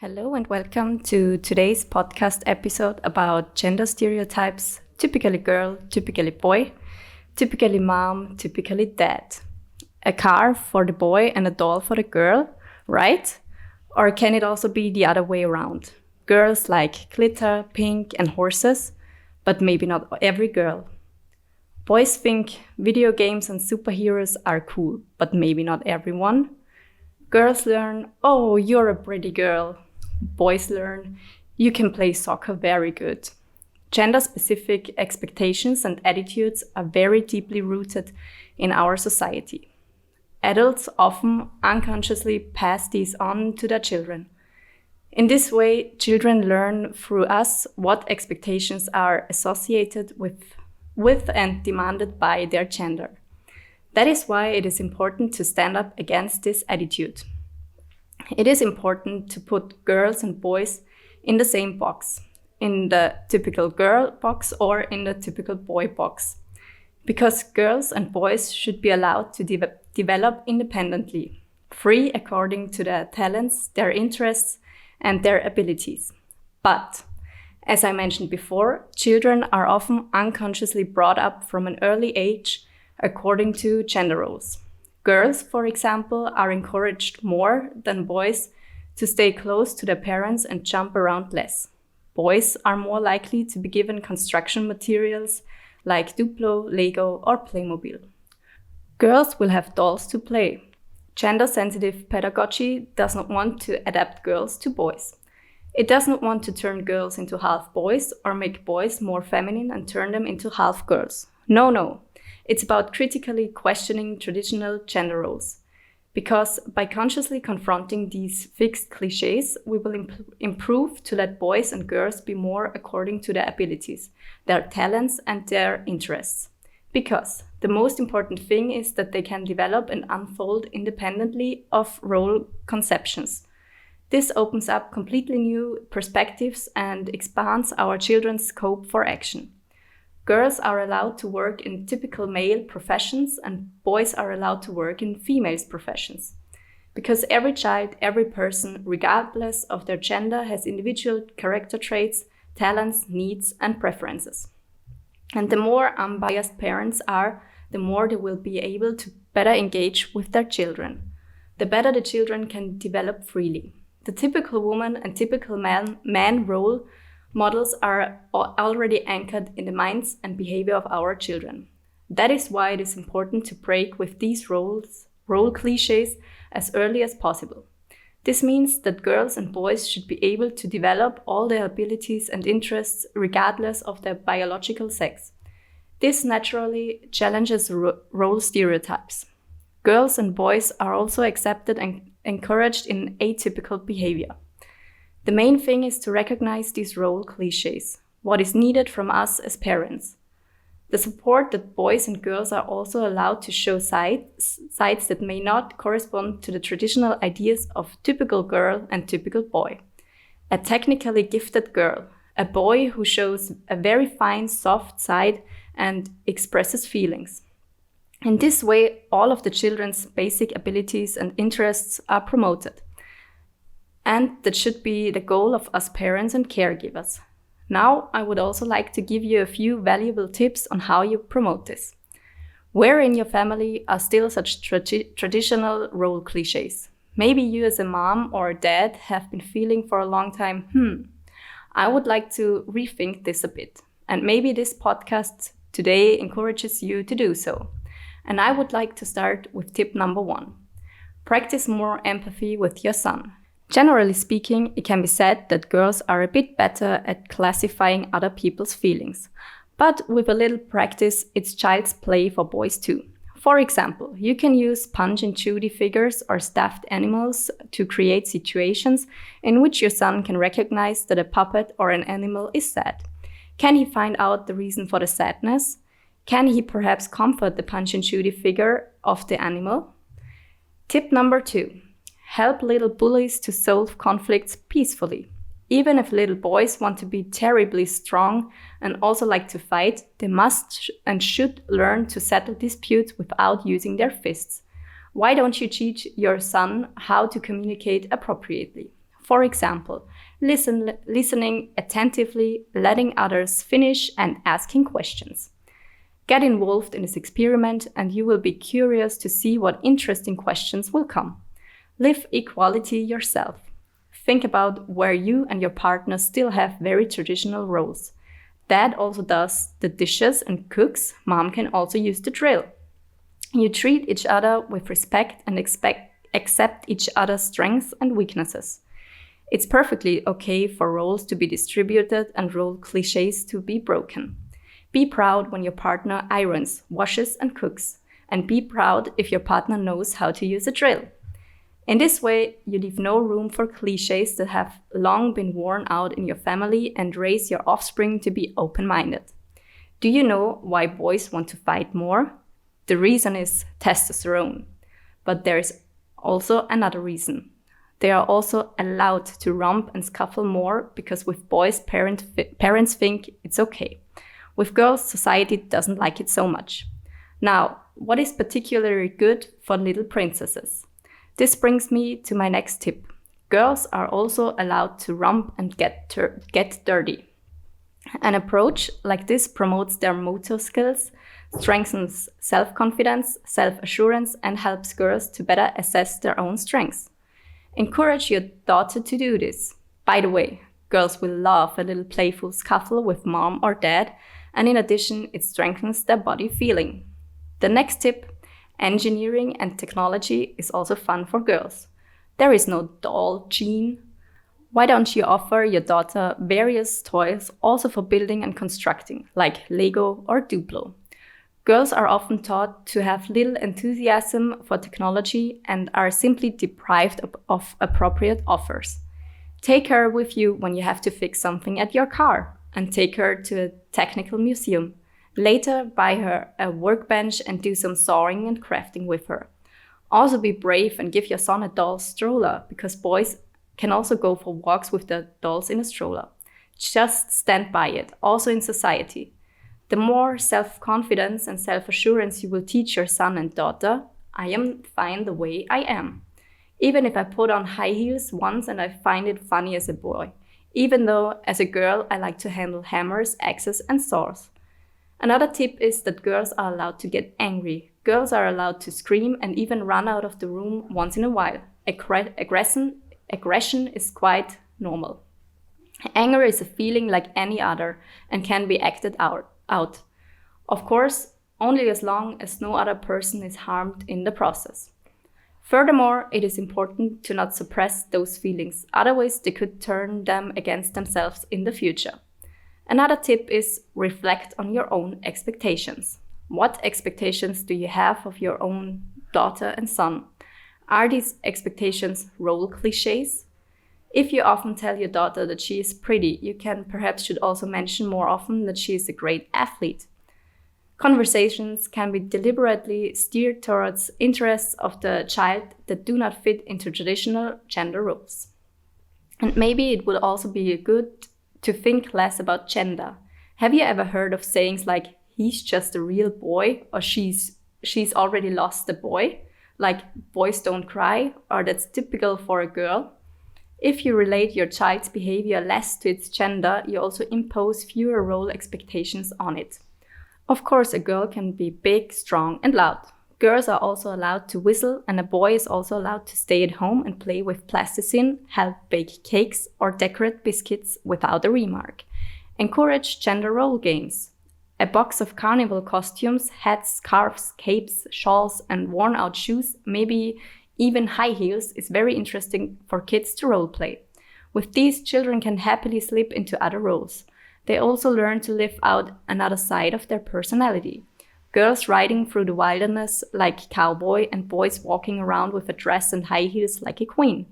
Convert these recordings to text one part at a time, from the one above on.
Hello and welcome to today's podcast episode about gender stereotypes, typically girl, typically boy, typically mom, typically dad. A car for the boy and a doll for the girl, right? Or can it also be the other way around? Girls like glitter, pink and horses, but maybe not every girl. Boys think video games and superheroes are cool, but maybe not everyone. Girls learn, oh, you're a pretty girl. Boys learn, you can play soccer very good. Gender-specific expectations and attitudes are very deeply rooted in our society. Adults often unconsciously pass these on to their children. In this way, children learn through us what expectations are associated with and demanded by their gender. That is why it is important to stand up against this attitude. It is important to put girls and boys in the same box, in the typical girl box or in the typical boy box, because girls and boys should be allowed to develop independently, free according to their talents, their interests, and their abilities. But, as I mentioned before, children are often unconsciously brought up from an early age according to gender roles. Girls, for example, are encouraged more than boys to stay close to their parents and jump around less. Boys are more likely to be given construction materials like Duplo, Lego, or Playmobil. Girls will have dolls to play. Gender-sensitive pedagogy does not want to adapt girls to boys. It does not want to turn girls into half boys or make boys more feminine and turn them into half girls. No. It's about critically questioning traditional gender roles. Because by consciously confronting these fixed cliches, we will improve to let boys and girls be more according to their abilities, their talents, and their interests. Because the most important thing is that they can develop and unfold independently of role conceptions. This opens up completely new perspectives and expands our children's scope for action. Girls are allowed to work in typical male professions and boys are allowed to work in female professions. Because every child, every person, regardless of their gender, has individual character traits, talents, needs, and preferences. And the more unbiased parents are, the more they will be able to better engage with their children. The better the children can develop freely. The typical woman and typical man role models are already anchored in the minds and behavior of our children. That is why it is important to break with these role cliches as early as possible. This means that girls and boys should be able to develop all their abilities and interests regardless of their biological sex. This naturally challenges role stereotypes. Girls and boys are also accepted and encouraged in atypical behavior. The main thing is to recognize these role cliches, what is needed from us as parents. The support that boys and girls are also allowed to show sides that may not correspond to the traditional ideas of typical girl and typical boy. A technically gifted girl, a boy who shows a very fine, soft side and expresses feelings. In this way, all of the children's basic abilities and interests are promoted. And that should be the goal of us parents and caregivers. Now, I would also like to give you a few valuable tips on how you promote this. Where in your family are still such traditional role cliches? Maybe you as a mom or a dad have been feeling for a long time, I would like to rethink this a bit. And maybe this podcast today encourages you to do so. And I would like to start with tip number 1. Practice more empathy with your son. Generally speaking, it can be said that girls are a bit better at classifying other people's feelings. But with a little practice, it's child's play for boys too. For example, you can use Punch and Judy figures or stuffed animals to create situations in which your son can recognize that a puppet or an animal is sad. Can he find out the reason for the sadness? Can he perhaps comfort the Punch and Judy figure of the animal? Tip number 2. Help little bullies to solve conflicts peacefully. Even if little boys want to be terribly strong and also like to fight, they must and should learn to settle disputes without using their fists. Why don't you teach your son how to communicate appropriately? For example, listening attentively, letting others finish, and asking questions. Get involved in this experiment and you will be curious to see what interesting questions will come. Live equality yourself. Think about where you and your partner still have very traditional roles. Dad also does the dishes and cooks. Mom can also use the drill. You treat each other with respect and accept each other's strengths and weaknesses. It's perfectly okay for roles to be distributed and role cliches to be broken. Be proud when your partner irons, washes, and cooks. And be proud if your partner knows how to use a drill. In this way, you leave no room for cliches that have long been worn out in your family and raise your offspring to be open-minded. Do you know why boys want to fight more? The reason is testosterone. But there is also another reason. They are also allowed to romp and scuffle more because with boys, parents think it's okay. With girls, society doesn't like it so much. Now, what is particularly good for little princesses? This brings me to my next tip. Girls are also allowed to romp and get dirty. An approach like this promotes their motor skills, strengthens self-confidence, self-assurance, and helps girls to better assess their own strengths. Encourage your daughter to do this. By the way, girls will love a little playful scuffle with mom or dad, and in addition, it strengthens their body feeling. The next tip, engineering and technology is also fun for girls. There is no doll gene. Why don't you offer your daughter various toys also for building and constructing, like Lego or Duplo? Girls are often taught to have little enthusiasm for technology and are simply deprived of appropriate offers. Take her with you when you have to fix something at your car, and take her to a technical museum. Later, buy her a workbench and do some sawing and crafting with her. Also be brave and give your son a doll stroller, because boys can also go for walks with their dolls in a stroller. Just stand by it, also in society. The more self-confidence and self-assurance you will teach your son and daughter, I am fine the way I am. Even if I put on high heels once and I find it funny as a boy. Even though, as a girl, I like to handle hammers, axes, and saws. Another tip is that girls are allowed to get angry. Girls are allowed to scream and even run out of the room once in a while. Aggression is quite normal. Anger is a feeling like any other and can be acted out. Of course, only as long as no other person is harmed in the process. Furthermore, it is important to not suppress those feelings, otherwise they could turn them against themselves in the future. Another tip is reflect on your own expectations. What expectations do you have of your own daughter and son? Are these expectations role cliches? If you often tell your daughter that she is pretty, you should also mention more often that she is a great athlete. Conversations can be deliberately steered towards interests of the child that do not fit into traditional gender roles. And maybe it would also be good to think less about gender. Have you ever heard of sayings like, he's just a real boy, or she's already lost a boy? Like, boys don't cry, or that's typical for a girl? If you relate your child's behavior less to its gender, you also impose fewer role expectations on it. Of course, a girl can be big, strong, and loud. Girls are also allowed to whistle, and a boy is also allowed to stay at home and play with plasticine, help bake cakes, or decorate biscuits without a remark. Encourage gender role games. A box of carnival costumes, hats, scarves, capes, shawls, and worn-out shoes, maybe even high heels, is very interesting for kids to role play. With these, children can happily slip into other roles. They also learn to live out another side of their personality. Girls riding through the wilderness like cowboy, and boys walking around with a dress and high heels like a queen.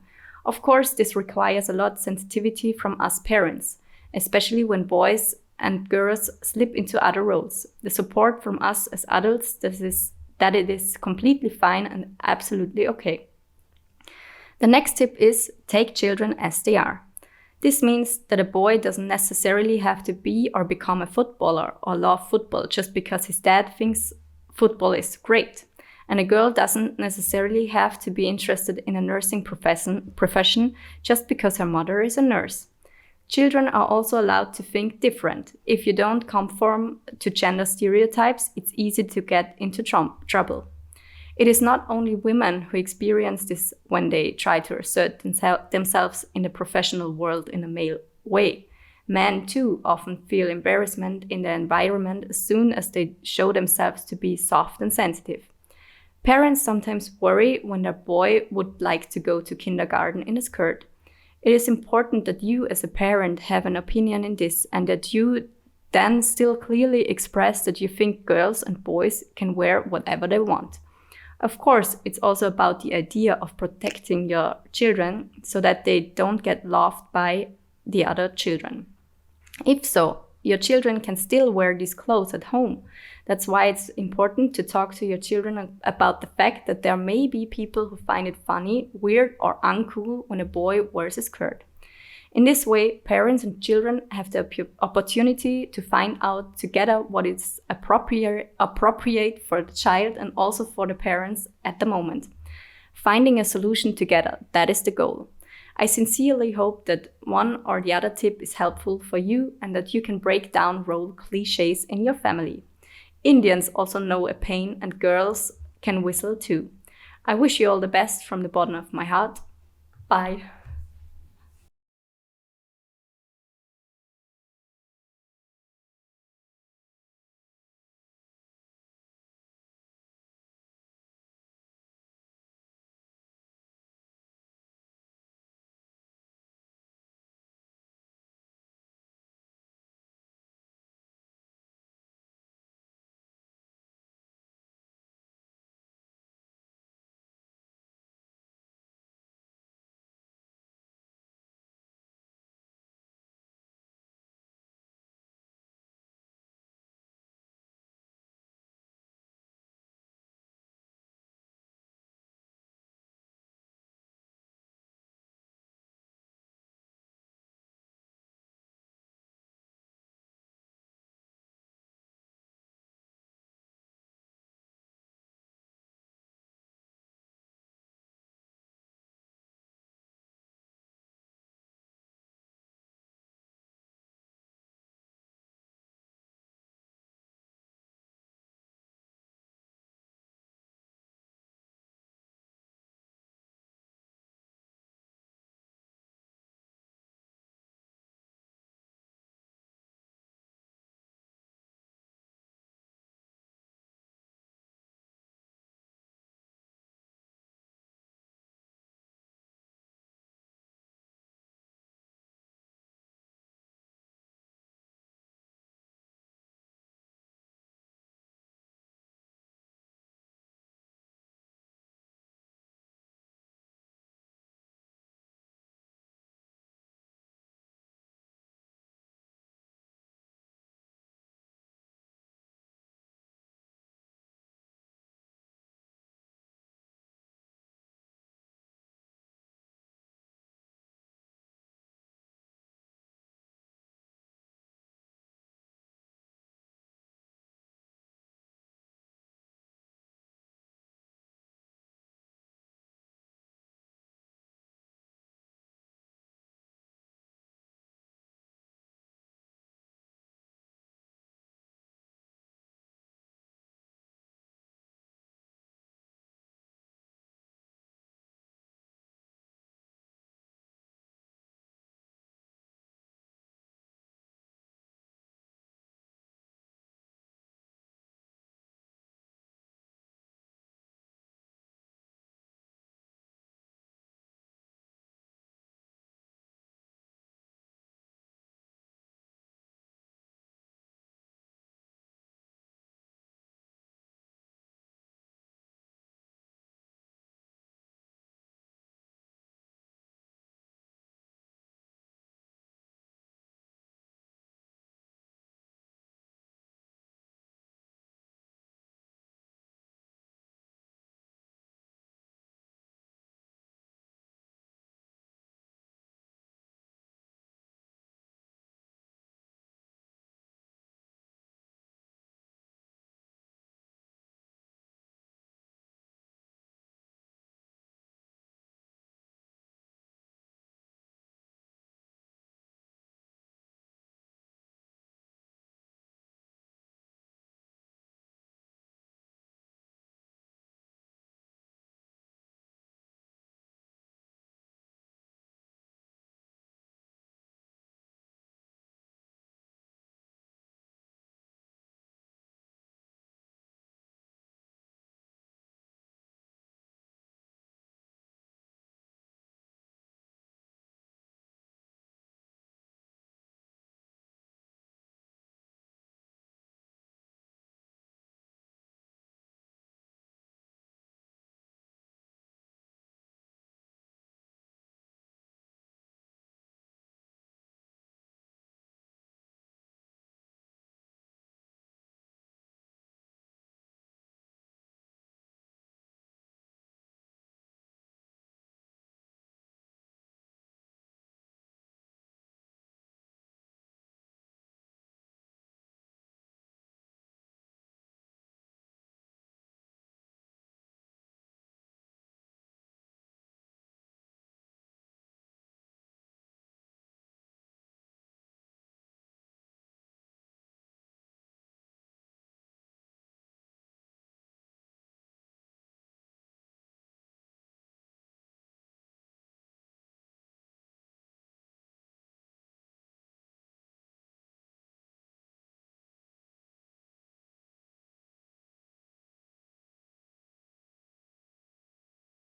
Of course, this requires a lot of sensitivity from us parents, especially when boys and girls slip into other roles. The support from us as adults that it is completely fine and absolutely okay. The next tip is take children as they are. This means that a boy doesn't necessarily have to be or become a footballer or love football just because his dad thinks football is great. And a girl doesn't necessarily have to be interested in a nursing profession just because her mother is a nurse. Children are also allowed to think different. If you don't conform to gender stereotypes, it's easy to get into trouble. It is not only women who experience this when they try to assert themselves in the professional world in a male way. Men too often feel embarrassment in their environment as soon as they show themselves to be soft and sensitive. Parents sometimes worry when their boy would like to go to kindergarten in a skirt. It is important that you as a parent have an opinion in this and that you then still clearly express that you think girls and boys can wear whatever they want. Of course, it's also about the idea of protecting your children so that they don't get loved by the other children. If so, your children can still wear these clothes at home. That's why it's important to talk to your children about the fact that there may be people who find it funny, weird, or uncool when a boy wears a skirt. In this way, parents and children have the opportunity to find out together what is appropriate for the child and also for the parents at the moment. Finding a solution together, that is the goal. I sincerely hope that one or the other tip is helpful for you and that you can break down role cliches in your family. Indians also know a pain and girls can whistle too. I wish you all the best from the bottom of my heart. Bye.